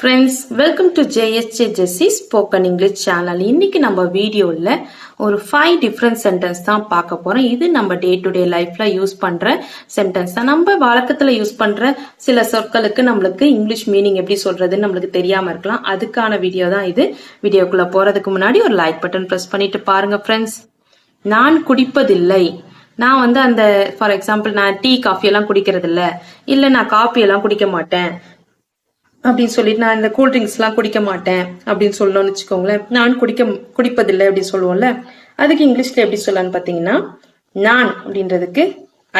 Friends, welcome to JSJ Jessie spoken English channel. இன்னைக்கு நம்ம வீடியோவில் ஒரு 5 டிஃப்ரெண்ட் சென்டென்ஸ் தான் பார்க்க போறோம். இது நம்ம டே டு டே லைஃப்ல யூஸ் பண்ற சென்டென்ஸ் தான். நம்ம வழக்கத்துல யூஸ் பண்ற சில சொற்களுக்கு நம்மளுக்கு இங்கிலீஷ் மீனிங் எப்படி சொல்றதுன்னு நம்மளுக்கு தெரியாம இருக்கலாம். அதுக்கான வீடியோ தான் இது. வீடியோக்குள்ள போறதுக்கு முன்னாடி ஒரு லைக் பட்டன் பிரஸ் பண்ணிட்டு பாருங்க ஃப்ரெண்ட்ஸ். நான் குடிப்பதில்லை. நான் அந்த ஃபார் எக்ஸாம்பிள் நான் டீ காஃபி எல்லாம் குடிக்கிறது இல்ல நான் காஃபி எல்லாம் குடிக்க மாட்டேன் அப்படின்னு சொல்லிட்டு நான் இந்த கூல்ட்ரிங்க்ஸ் எல்லாம் குடிக்க மாட்டேன் அப்படின்னு சொல்லணும்னு வச்சுக்கோங்களேன். நான் குடிப்பதில்லை அப்படின்னு சொல்லுவோம்ல, அதுக்கு இங்கிலீஷ்ல எப்படி சொல்லலாம்னு பாத்தீங்கன்னா, நான் அப்படின்றதுக்கு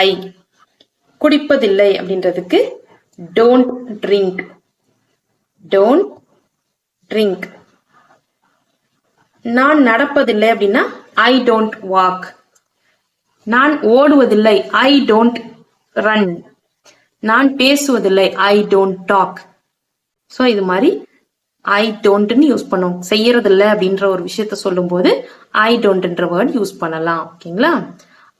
ஐ, குடிப்பதில்லை அப்படின்றதுக்கு டோன்ட் ட்ரிங்க், டோன்ட் ட்ரிங்க். நான் நடப்பதில்லை அப்படின்னா ஐ டோன்ட் வாக். நான் ஓடுவதில்லை ஐ டோன்ட் ரன். நான் பேசுவதில்லை ஐ டோன்ட் டாக். ஸோ இது மாதிரி ஐ டோன்ட்னு யூஸ் பண்ணும். செய்யறதில்லை அப்படின்ற ஒரு விஷயத்த சொல்லும் போது ஐ டோன்ட்ன்ற வேர்ட் யூஸ் பண்ணலாம். ஓகேங்களா?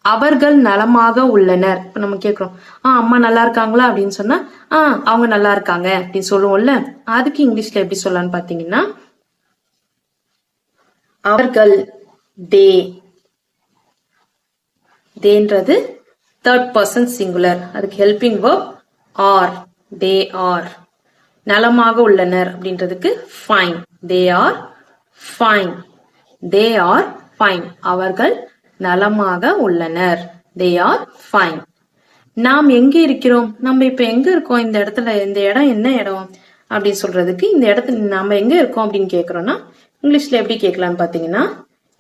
அவர்கள் நலமாக உள்ளனர். இப்ப நம்ம கேட்கிறோம், அம்மா நல்லா இருக்காங்களா அப்படின்னு சொன்னா அவங்க நல்லா இருக்காங்க அப்படின்னு சொல்லுவோம்ல, அதுக்கு இங்கிலீஷ்ல எப்படி சொல்லலாம்னு பாத்தீங்கன்னா, அவர்கள் தே, தேன்றது தேர்ட் பர்சன் சிங்குலர், அதுக்கு helping verb are, they are. நலமாக உள்ளனர் அப்படின்றதுக்கு fine, they are fine, they are fine. அவர்கள் நலமாக உள்ளனர், தே ஆர் ஃபைன். நாம் எங்க இருக்கிறோம், நம்ம இப்ப எங்க இருக்கோம், இந்த இடத்துல, இந்த இடம் என்ன இடம் அப்படின்னு சொல்றதுக்கு, இந்த இடத்துல நம்ம எங்க இருக்கோம் அப்படின்னு கேக்குறோம்னா இங்கிலீஷ்ல எப்படி கேட்கலாம்னு பாத்தீங்கன்னா,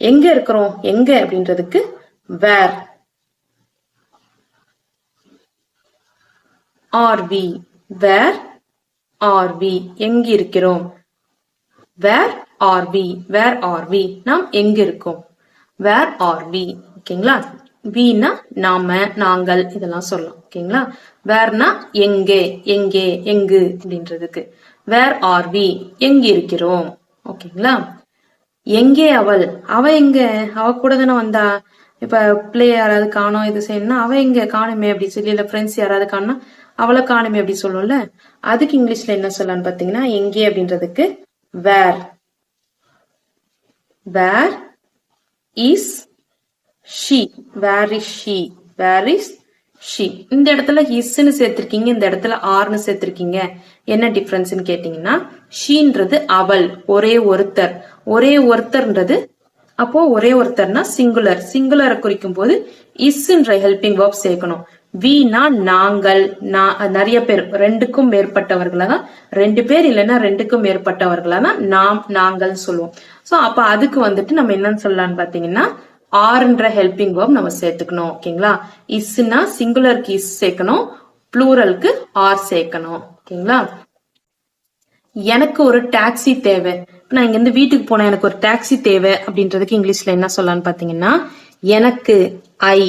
எங்க இருக்கிறோம், எங்க அப்படின்றதுக்கு where are we, where are we, எங்க இருக்கிறோம். Where are we, where are we, நாம் எங்க இருக்கோம், வேர் ஆர் வி. ஓகேங்களா? வீனா நாம, நாங்கள் இதெல்லாம் சொல்லலாம். ஓகேங்களா? வேர்னா எங்கே, எங்கே, எங்கு அப்படின்றதுக்கு வேர் ஆர் வி, எங்க இருக்கிறோம். ஓகேங்களா? எங்கே அவள், அவ எங்க, அவ கூட தானே வந்தா. இப்ப பிள்ளை யாராவது காணோம் இது செய்யணும்னா அவ எங்க காணுமே அப்படி சொல்லி, இல்ல ஃப்ரெண்ட்ஸ் யாராவது காணோம்னா அவளை காணுமே அப்படி சொல்லும்ல, அதுக்கு இங்கிலீஷ்ல என்ன சொல்லலாம்னு பாத்தீங்கன்னா, எங்கே அப்படின்றதுக்கு where, where is she, where is she, where is she. இந்த இடத்துல இஸ்ன்னு சேர்த்திருக்கீங்க, இந்த இடத்துல ஆர்னு சேர்த்திருக்கீங்க, என்ன டிஃபரன்ஸ்ன்னு கேட்டீங்கன்னா, ஷீன்றது அவள், ஒரே ஒருத்தர், ஒரே ஒருத்தர்ன்றது அப்போ ஒரே ஒருத்தர்னா சிங்குலர், சிங்குலரை குறிக்கும் போது இஸ்ன்ற ஹெல்பிங் வெர்ப் சேர்க்கணும். வீனா நாங்கள், நிறைய பேர், ரெண்டுக்கும் மேற்பட்டவர்களா தான், 2 பேர் இல்லைன்னா 2க்கும் மேற்பட்டவர்களா தான் நாம், நாங்கள் சொல்லுவோம். சோ அப்ப அதுக்கு நம்ம என்னன்னு சொல்லலாம்னு பாத்தீங்கன்னா, ஆர்ன்ற ஹெல்பிங் வெர்ப் நம்ம சேர்த்துக்கணும். ஓகேங்களா? இஸ்னா சிங்குலருக்கு இஸ் சேர்க்கணும், ப்ளூரலுக்கு ஆர் சேர்க்கணும். ஓகேங்களா? எனக்கு ஒரு டாக்ஸி தேவை. நான் இங்க இருந்து வீட்டுக்கு போனேன், எனக்கு ஒரு டாக்ஸி தேவை அப்படின்றதுக்கு இங்கிலீஷ்ல என்ன சொல்லலாம்னு பாத்தீங்கன்னா, எனக்கு ஐ,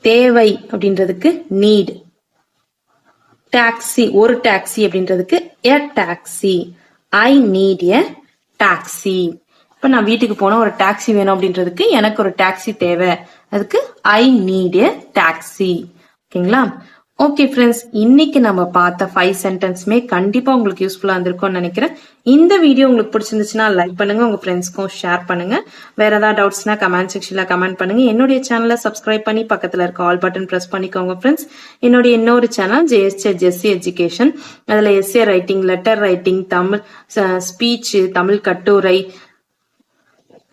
தேவை அப்படின்றதுக்கு நீட், டாக்ஸி ஒரு டாக்ஸி அப்படின்றதுக்கு a taxi, I need a taxi. இப்ப நான் வீட்டுக்கு போன ஒரு டாக்ஸி வேணும் அப்படின்றதுக்கு எனக்கு ஒரு டாக்ஸி தேவை, அதுக்கு ஐ நீட் எ டாக்ஸி. ஓகேங்களா? ஓகே ஃப்ரெண்ட்ஸ், இன்னைக்கு நம்ம பார்த்த 5 சென்டென்ஸ்மே கண்டிப்பா உங்களுக்கு யூஸ்ஃபுல்லா இருந்திருக்கும்னு நினைக்கிறேன். இந்த வீடியோ உங்களுக்கு பிடிச்சிருந்துச்சுன்னா லைக் பண்ணுங்க, உங்க ஃப்ரெண்ட்ஸ்க்கும் ஷேர் பண்ணுங்க. வேற ஏதாவது டவுட்ஸ்னா கமெண்ட் செக்ஷன்ல கமெண்ட் பண்ணுங்க. என்னுடைய சேனலை சப்ஸ்கிரைப் பண்ணி பக்கத்துல இருக்க ஆல் பட்டன் பிரஸ் பண்ணிக்கோங்க ஃப்ரெண்ட்ஸ். என்னுடைய இன்னொரு சேனல் JSJ Jessie எஜுகேஷன், அதுல S A writing, letter writing, Tamil speech, Tamil கட்டுரை,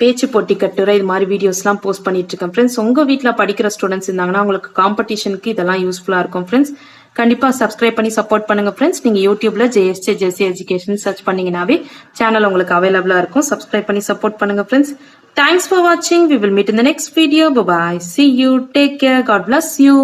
பேச்சு போட்டி கட்டுரை, இது மாதிரி வீடியோஸ் எல்லாம் போஸ்ட் பண்ணிட்டு இருக்கேன் ஃப்ரெண்ட்ஸ். உங்க வீட்டுல படிக்கிற ஸ்டூடெண்ட்ஸ் இருந்தாங்கன்னா உங்களுக்கு காம்படிஷனுக்கு இதெல்லாம் யூஸ்ஃபுல்லா இருக்கும் ஃப்ரெண்ட்ஸ். கண்டிப்பா சப்ஸ்கிரைப் பண்ணி சப்போர்ட் பண்ணுங்க ஃப்ரெண்ட்ஸ். நீங்க யூடியூப்ல JSJ Jessie எஜுகேஷன் சர்ச் பண்ணீங்கன்னாவே சேனல் உங்களுக்கு அவைலபிளா இருக்கும். சப்ஸ்கிரைப் பண்ணி சப்போர்ட் பண்ணுங்க ஃப்ரெண்ட்ஸ். தேங்க்ஸ் ஃபார் வாட்சிங். We will meet in the next video. Bye bye. See you. Take care. God bless you.